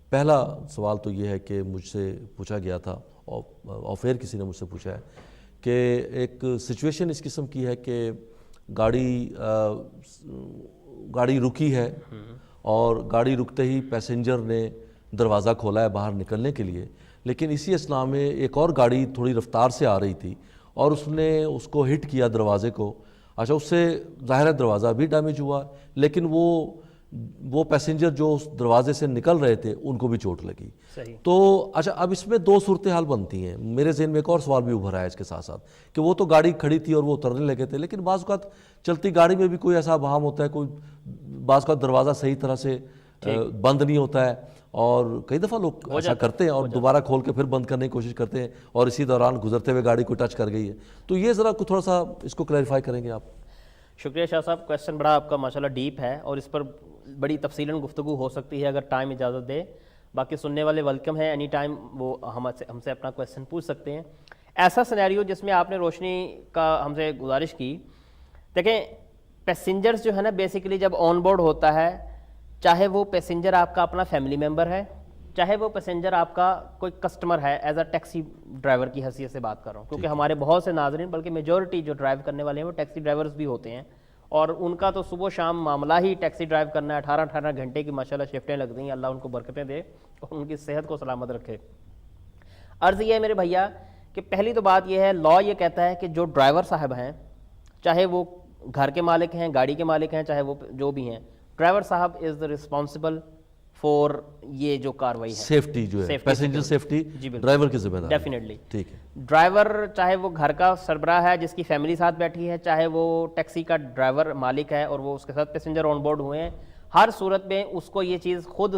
پہلا سوال تو یہ ہے کہ مجھ سے پوچھا گیا تھا، آف ایئر کسی نے مجھ سے پوچھا ہے کہ ایک سچویشن اس قسم کی ہے کہ گاڑی رکی ہے اور گاڑی رکتے ہی پیسنجر نے دروازہ کھولا ہے باہر نکلنے کے لیے، لیکن اسی اثناء میں ایک اور گاڑی تھوڑی رفتار سے آ رہی تھی اور اس نے اس کو ہٹ کیا دروازے کو. اچھا، اس سے ظاہر ہے دروازہ بھی ڈیمیج ہوا، لیکن وہ پیسنجر جو اس دروازے سے نکل رہے تھے ان کو بھی چوٹ لگی. تو اچھا، اب اس میں دو صورتحال بنتی ہیں. میرے ذہن میں ایک اور سوال بھی ابھرا ہے اس کے ساتھ ساتھ کہ وہ تو گاڑی کھڑی تھی اور وہ اترنے لگے تھے، لیکن بعض اوقات چلتی گاڑی میں بھی کوئی ایسا ابہام ہوتا ہے، کوئی بعض اوقات دروازہ صحیح طرح سے بند نہیں ہوتا ہے اور کئی دفعہ لوگ ایسا کرتے ہیں اور دوبارہ کھول کے پھر بند کرنے کی کوشش کرتے ہیں اور اسی دوران گزرتے ہوئے گاڑی کو ٹچ کر گئی ہے. تو یہ ذرا تھوڑا سا اس کو کلیریفائی کریں گے آپ. شکریہ شاہ صاحب، کویسچن بڑا آپ کا ماشاءاللہ ڈیپ ہے اور اس پر بڑی تفصیلاً گفتگو ہو سکتی ہے اگر ٹائم اجازت دے. باقی سننے والے ویلکم ہیں، اینی ٹائم وہ ہم سے اپنا کویسچن پوچھ سکتے ہیں. ایسا سینیریو جس میں آپ نے روشنی کا ہم سے گزارش کی، دیکھیں پیسنجرز جو ہے نا بیسیکلی جب آن بورڈ ہوتا ہے، چاہے وہ پیسنجر آپ کا اپنا فیملی ممبر ہے، چاہے وہ پیسنجر آپ کا کوئی کسٹمر ہے، ایز اے ٹیکسی ڈرائیور کی حیثیت سے بات کر رہا ہوں کیونکہ ہمارے بہت سے ناظرین بلکہ میجورٹی جو ڈرائیو کرنے والے ہیں وہ ٹیکسی ڈرائیورز بھی ہوتے ہیں اور ان کا تو صبح و شام معاملہ ہی ٹیکسی ڈرائیو کرنا ہے. 18 گھنٹے کی ماشاءاللہ شفٹیں لگتی ہیں. اللہ ان کو برکتیں دے اور ان کی صحت کو سلامت رکھے. عرض یہ ہے میرے بھیا کہ پہلی تو بات یہ ہے، لا یہ کہتا ہے کہ جو ڈرائیور صاحب ہیں، چاہے وہ گھر کے مالک ہیں، گاڑی کے مالک ہیں، چاہے وہ جو بھی ہیں، ڈرائیور صاحب از دا رسپانسبل فور یہ جو کاروائی ہے، سیفٹی جو ہے، پیسنجر سیفٹی ڈرائیور کی ذمہ داری. ڈیفینیٹلی ٹھیک ہے. ڈرائیور چاہے وہ گھر کا سربراہ ہے جس کی فیملی ساتھ بیٹھی ہے، چاہے وہ ٹیکسی کا ڈرائیور مالک ہے اور وہ اس کے ساتھ پیسنجر آن بورڈ ہوئے ہیں، ہر صورت میں اس کو یہ چیز خود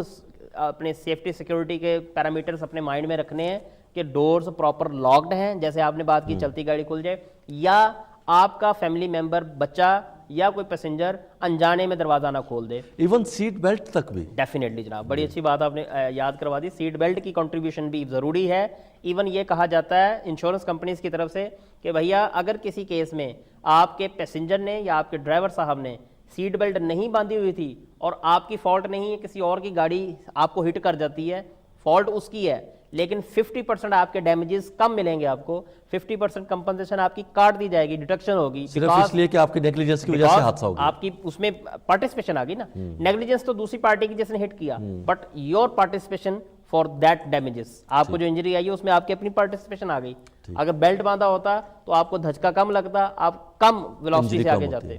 اپنے سیفٹی سیکیورٹی کے پیرامیٹرز اپنے مائنڈ میں رکھنے ہیں کہ ڈورز پراپر لاکڈ ہیں، جیسے آپ نے بات کی چلتی گاڑی کھل جائے، یا آپ کا فیملی ممبر بچہ یا کوئی پیسنجر انجانے میں دروازہ نہ کھول دے. ایون سیٹ بیلٹ تک بھی. ڈیفینیٹلی جناب، بڑی اچھی بات آپ نے یاد کروا دی. سیٹ بیلٹ کی کنٹریبیوشن بھی ضروری ہے. ایون یہ کہا جاتا ہے انشورنس کمپنیز کی طرف سے کہ بھیا اگر کسی کیس میں آپ کے پیسنجر نے یا آپ کے ڈرائیور صاحب نے سیٹ بیلٹ نہیں باندھی ہوئی تھی اور آپ کی فالٹ نہیں ہے، کسی اور کی گاڑی آپ کو ہٹ کر جاتی ہے، فالٹ اس کی ہے، لیکن 50% آپ کے ڈیمیجز کم ملیں گے، آپ کو 50% کمپنسیشن آپ کی کاٹ دی جائے گی، ڈیڈکشن ہوگی، صرف اس لیے کہ آپ کی نیگلیجنس کی وجہ سے حادثہ ہوگا. آپ کی اس میں پارٹیسپیشن آ گئی نا. نیگلیجنس تو دوسری پارٹی کی جس نے ہٹ کیا، but your participation for that damages, آپ کو جو انجری آئی ہے اس میں آپ کی اپنی پارٹیسپیشن آ گئی. اگر بیلٹ باندھا ہوتا تو آپ کو دھچکا کم لگتا، آپ کم ویلوسٹی سے آگے جاتے.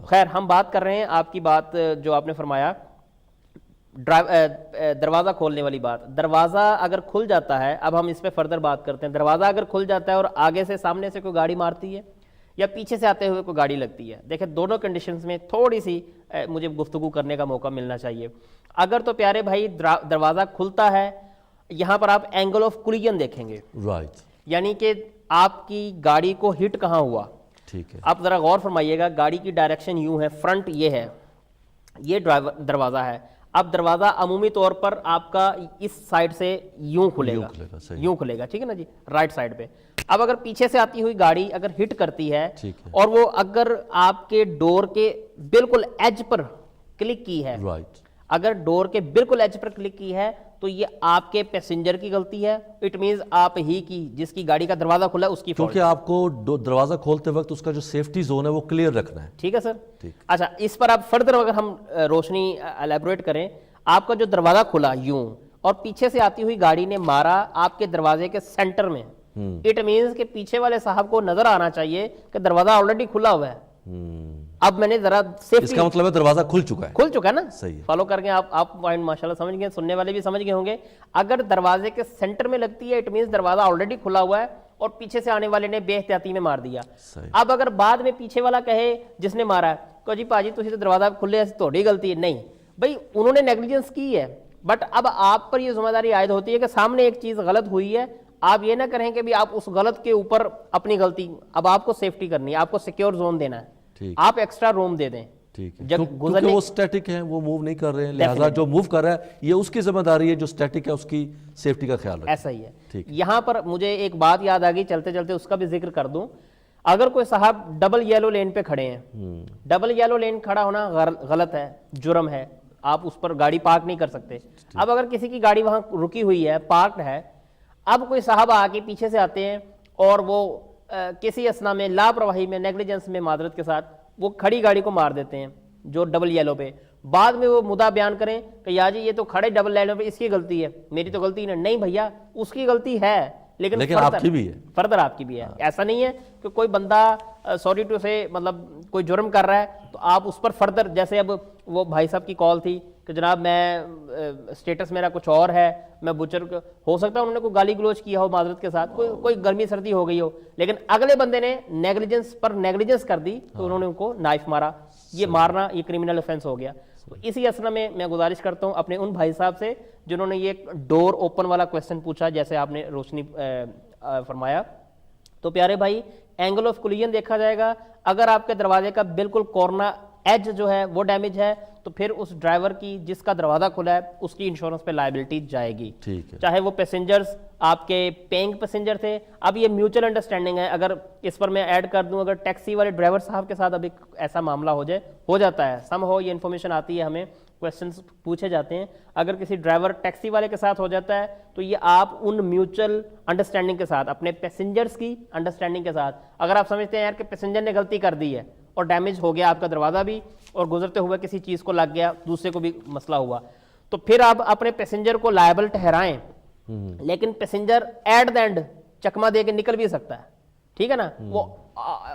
خیر، ہم بات کر رہے ہیں آپ کی بات جو آپ نے فرمایا دروازہ کھولنے والی بات. دروازہ اگر کھل جاتا ہے، اب ہم اس پہ فردر بات کرتے ہیں. دروازہ اگر کھل جاتا ہے اور آگے سے سامنے سے کوئی گاڑی مارتی ہے یا پیچھے سے آتے ہوئے کوئی گاڑی لگتی ہے، دیکھیں دونوں کنڈیشنز میں تھوڑی سی مجھے گفتگو کرنے کا موقع ملنا چاہیے. اگر تو پیارے بھائی دروازہ کھلتا ہے، یہاں پر آپ اینگل آف کولیجن دیکھیں گے، یعنی کہ آپ کی گاڑی کو ہٹ کہاں ہوا. ٹھیک ہے، آپ ذرا غور فرمائیے گا، گاڑی کی ڈائریکشن یوں ہے، فرنٹ یہ ہے، یہ دروازہ ہے. اب دروازہ عمومی طور پر آپ کا اس سائڈ سے یوں کھلے گا، ٹھیک ہے نا جی، رائٹ سائڈ پہ. اب اگر پیچھے سے آتی ہوئی گاڑی اگر ہٹ کرتی ہے اور وہ اگر آپ کے ڈور کے بالکل ایج پر کلک کی ہے، اگر ڈور کے بالکل ایج پر کلک کی ہے تو یہ آپ کے پیسنجر کی غلطی ہے. اٹ مینز آپ ہی کی، جس کی گاڑی کا دروازہ کھلا ہے اس کی فالٹ. کیونکہ آپ کو دروازہ کھولتے وقت اس کا جو سیفٹی زون ہے وہ کلیئر رکھنا ہے. ٹھیک ہے سر. اچھا، اس پر آپ فردر اگر ہم روشنی الیبوریٹ کریں، آپ کا جو دروازہ کھلا یوں اور پیچھے سے آتی ہوئی گاڑی نے مارا آپ کے دروازے کے سینٹر میں، اٹ مینز کہ پیچھے والے صاحب کو نظر آنا چاہیے کہ دروازہ آلریڈی کھلا ہوا ہے. اب میں نے ذرا اس کا مطلب ہے دروازہ کھل چکا ہے نا. صحیح فالو کر کے آپ پوائنٹ ماشاءاللہ سمجھ گئے، سننے والے بھی سمجھ گئے ہوں گے. اگر دروازے کے سینٹر میں لگتی ہے، اٹ مینز دروازہ آلریڈی کھلا ہوا ہے اور پیچھے سے آنے والے نے بے احتیاطی میں مار دیا. اب اگر بعد میں پیچھے والا کہے جس نے مارا کہ جی پاجی تسی تو دروازہ کھلے ایسی تھوڑی غلطی ہے، نہیں بھائی انہوں نے نیگلیجنس کی ہے، بٹ اب آپ پر یہ ذمہ داری عائد ہوتی ہے کہ سامنے ایک چیز غلط ہوئی ہے، آپ یہ نہ کریں کہ بھی آپ اس غلط کے اوپر اپنی غلطی، اب آپ کو سیفٹی کرنی ہے، آپ کو سیکیور زون دینا ہے، آپ ایکسٹرا روم دے دیں ٹھیک ہے, کیونکہ وہ اسٹیٹک ہیں, وہ موو نہیں کر رہے ہیں, لہٰذا جو موو کر رہا ہے یہ اس کی ذمہ داری ہے جو اسٹیٹک ہے اس کی سیفٹی کا خیال رکھے. ایسا ہی ہے. یہاں پر مجھے ایک بات یاد آ گئی چلتے چلتے, اس کا بھی ذکر کر دوں. اگر کوئی صاحب ڈبل یلو لین پہ کھڑے ہیں, ڈبل یلو لین کھڑا ہونا غلط ہے, جرم ہے, آپ اس پر گاڑی پارک نہیں کر سکتے. اب اگر کسی کی گاڑی وہاں رکی ہوئی ہے, پارکڈ ہے, اب کوئی صاحب آ کے پیچھے سے آتے ہیں اور وہ کسی اسنا میں, لاپرواہی میں, نیگلیجنس میں, معذرت کے ساتھ وہ کھڑی گاڑی کو مار دیتے ہیں جو ڈبل یلو پہ, بعد میں وہ مدعا بیان کریں کہ یا جی یہ تو کھڑے ڈبل یلو پہ, اس کی غلطی ہے, میری تو غلطی نہیں بھیا, اس کی غلطی ہے لیکن آپ کی بھی ہے, فردر آپ کی بھی ہے. ایسا نہیں ہے کہ کوئی بندہ سوری ٹو سے مطلب کوئی جرم کر رہا ہے تو آپ اس پر فردر, جیسے اب وہ بھائی صاحب کی کال تھی کہ جناب میں اسٹیٹس میرا کچھ اور ہے, میں بچر, ہو سکتا ہے انہوں نے کوئی گالی گلوچ کیا ہو معذرت کے ساتھ, کوئی گرمی سردی ہو گئی ہو, لیکن اگلے بندے نے نیگلیجنس پر نیگلیجنس کر دی تو انہوں نے ان کو نائف مارا. یہ مارنا یہ کرمنل افینس ہو گیا. اسی اصل میں گزارش کرتا ہوں اپنے ان بھائی صاحب سے جنہوں نے یہ ڈور اوپن والا کویسچن پوچھا, جیسے آپ نے روشنی فرمایا, تو پیارے بھائی اینگل آف کولیجن دیکھا جائے گا. اگر آپ کے دروازے کا بالکل کارنر ایج جو ہے وہ ڈیمیج ہے تو پھر اس ڈرائیور کی جس کا دروازہ کھلا ہے اس کی انشورنس پہ لائبلٹی جائے گی, چاہے وہ پیسنجرز آپ کے پینگ پیسنجر تھے. اب یہ میوچل انڈرسٹینڈنگ ہے. اگر اس پر میں ایڈ کر دوں, اگر ٹیکسی والے ڈرائیور صاحب کے ساتھ اب ایک ایسا معاملہ ہو جاتا ہے, سم ہو یہ انفارمیشن آتی ہے ہمیں, کویسچنس پوچھے جاتے ہیں, اگر کسی ڈرائیور ٹیکسی والے کے ساتھ ہو جاتا ہے تو یہ آپ ان میوچل انڈرسٹینڈنگ کے ساتھ, اپنے پیسنجرز کی انڈرسٹینڈنگ کے ساتھ, اگر آپ سمجھتے ہیں یار کہ پیسنجر نے غلطی کر دی ہے اور ڈیمیج ہو گیا آپ کا دروازہ بھی, اور گزرتے ہوئے کسی چیز کو لگ گیا, دوسرے کو بھی مسئلہ ہوا, تو پھر آپ اپنے پیسنجر کو لائبل ٹھہرائیں, لیکن پیسنجر ایٹ دا اینڈ چکما دے کے نکل بھی سکتا ہے. ٹھیک ہے نا, وہ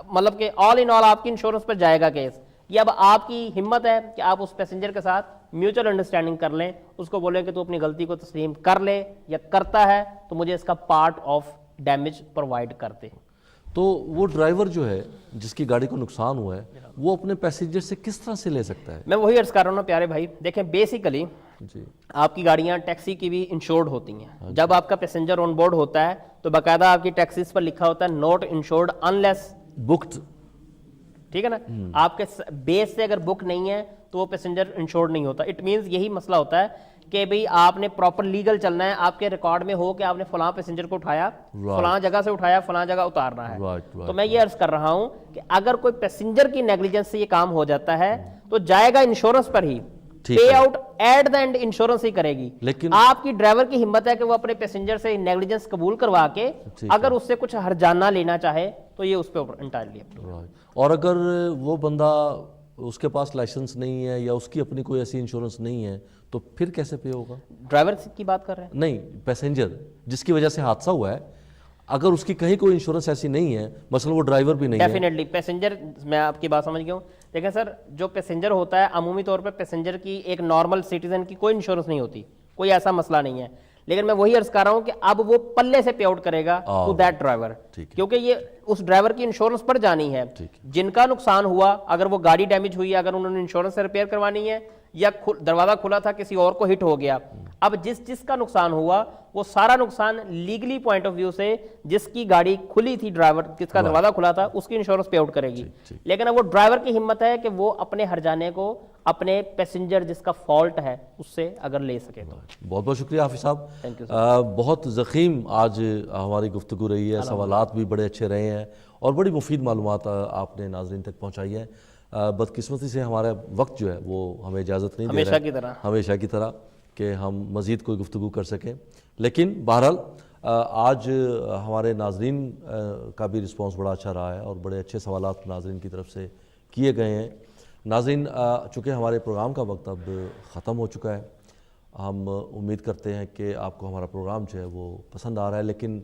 مطلب کہ آل ان آل آپ کی انشورنس پر جائے گا کیس. یہ اب آپ کی ہمت ہے کہ آپ اس پیسنجر کے ساتھ میوچل انڈرسٹینڈنگ کر لیں, اس کو بولیں کہ تو اپنی غلطی کو تسلیم کر لے, یا کرتا ہے تو مجھے اس کا پارٹ آف ڈیمیج پرووائڈ کرتے. تو وہ ڈرائیور جو ہے جس کی گاڑی کو نقصان ہوا ہے وہ اپنے پیسنجر سے کس طرح سے لے سکتا ہے؟ میں وہی عرض کر رہا ہوں پیارے بھائی, دیکھیں بیسیکلی آپ کی گاڑیاں ٹیکسی کی بھی انشورڈ ہوتی ہیں. جب آپ کا پیسنجر آن بورڈ ہوتا ہے تو باقاعدہ آپ کی ٹیکسیز پر لکھا ہوتا ہے نوٹ انشورڈ انلیس بکڈ. ٹھیک ہے نا, آپ کے بیس سے اگر بک نہیں ہے تو وہ پیسنجر انشورڈ نہیں ہوتا. اٹ مینز یہی مسئلہ ہوتا ہے کہ بھئی آپ نے پراپر لیگل چلنا ہے, آپ کے ریکارڈ میں ہو کہ آپ نے فلاں پیسنجر کو اٹھایا, فلاں جگہ سے اٹھایا, فلاں جگہ اتارنا ہے. تو میں یہ عرض کر رہا ہوں کہ اگر کوئی پیسنجر کی نیگلیجنس سے یہ کام ہو جاتا ہے تو جائے گا انشورنس پر ہی, pay out at the end insurance ہی کرے گی. لیکن آپ کی ڈرائیور کی ہمت ہے کہ وہ اپنے پیسنجر سے نیگلیجنس قبول کروا کے اگر اس سے کچھ ہرجانہ لینا چاہے تو یہ اس پہ انٹائرلی. اور اگر وہ بندہ اس کے پاس لائسنس نہیں ہے یا اس کی اپنی کوئی ایسی انشورنس نہیں ہے تو پھر کیسے پے ہوگا؟ ڈرائیور کی بات کر رہے ہیں؟ نہیں, پیسنجر جس کی وجہ سے حادثہ ہوا ہے, اگر اس کی کہیں کوئی انشورنس ایسی نہیں ہے, مثلا وہ ڈرائیور بھی نہیں ہے. ڈیفینیٹلی پیسنجر, میں آپ کی بات سمجھ گیا ہوں. دیکھیں سر, جو پیسنجر ہوتا ہے عمومی طور پہ پیسنجر کی ایک نارمل سٹیزن کی کوئی انشورنس نہیں ہوتی, کوئی ایسا مسئلہ نہیں ہے. لیکن میں وہی عرض کر رہا ہوں کہ اب وہ پلے سے پے آؤٹ کرے گا ٹو دیٹ ڈرائیور, کیونکہ یہ اس ڈرائیور کی انشورنس پر جانی ہے. جن کا نقصان ہوا, اگر وہ گاڑی ڈیمیج ہوئی, اگر انہوں نے انشورنس سے ریپیئر کروانی ہے, یا دروازہ کھلا تھا کسی اور کو ہٹ ہو گیا, اب جس کا نقصان ہوا وہ سارا نقصان لیگلی پوائنٹ آف ویو سے جس کی گاڑی کھلی تھی, ڈرائیور جس کا دروازہ کھلا تھا, اس کی انشورنس پے آؤٹ کرے گی. لیکن اب وہ ڈرائیور کی ہمت ہے کہ وہ اپنے ہرجانے کو اپنے پیسنجر جس کا فالٹ ہے اس سے اگر لے سکے تو. بہت بہت شکریہ حافظ صاحد, بہت ضخیم آج ہماری گفتگو رہی ہے, سوالات بھی بڑے اچھے رہے ہیں اور بڑی مفید معلومات آپ نے ناظرین تک پہنچائی ہیں. بدقسمتی سے ہمارا وقت جو ہے وہ ہمیں اجازت نہیں دے رہا ہے ہمیشہ کی طرح کہ ہم مزید کوئی گفتگو کر سکیں. لیکن بہرحال آج ہمارے ناظرین کا بھی رسپانس بڑا اچھا رہا ہے اور بڑے اچھے سوالات ناظرین کی طرف سے کیے گئے ہیں. ناظرین, چونکہ ہمارے پروگرام کا وقت اب ختم ہو چکا ہے, ہم امید کرتے ہیں کہ آپ کو ہمارا پروگرام جو ہے وہ پسند آ رہا ہے. لیکن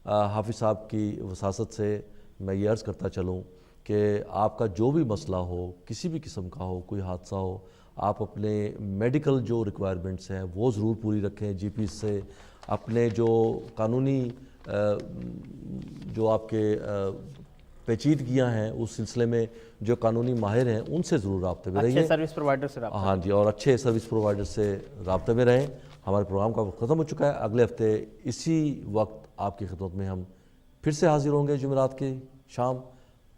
حافظ صاحب کی وساست سے میں یہ عرض کرتا چلوں کہ آپ کا جو بھی مسئلہ ہو, کسی بھی قسم کا ہو, کوئی حادثہ ہو, آپ اپنے میڈیکل جو ریکوائرمنٹس ہیں وہ ضرور پوری رکھیں. جی پی سے اپنے جو قانونی جو آپ کے پیچیدگیاں ہیں اس سلسلے میں جو قانونی ماہر ہیں ان سے ضرور رابطے میں رہیے. اچھے سروس پرووائڈر سے رابطہ. ہاں جی, اور اچھے سروس پرووائڈر سے رابطے میں رہیں. ہمارے پروگرام کا وقت ختم ہو چکا ہے. اگلے ہفتے اسی وقت آپ کی خدمت میں ہم پھر سے حاضر ہوں گے جمعرات کی شام.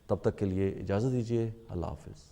تب تک کے لیے اجازت دیجیے. اللہ حافظ.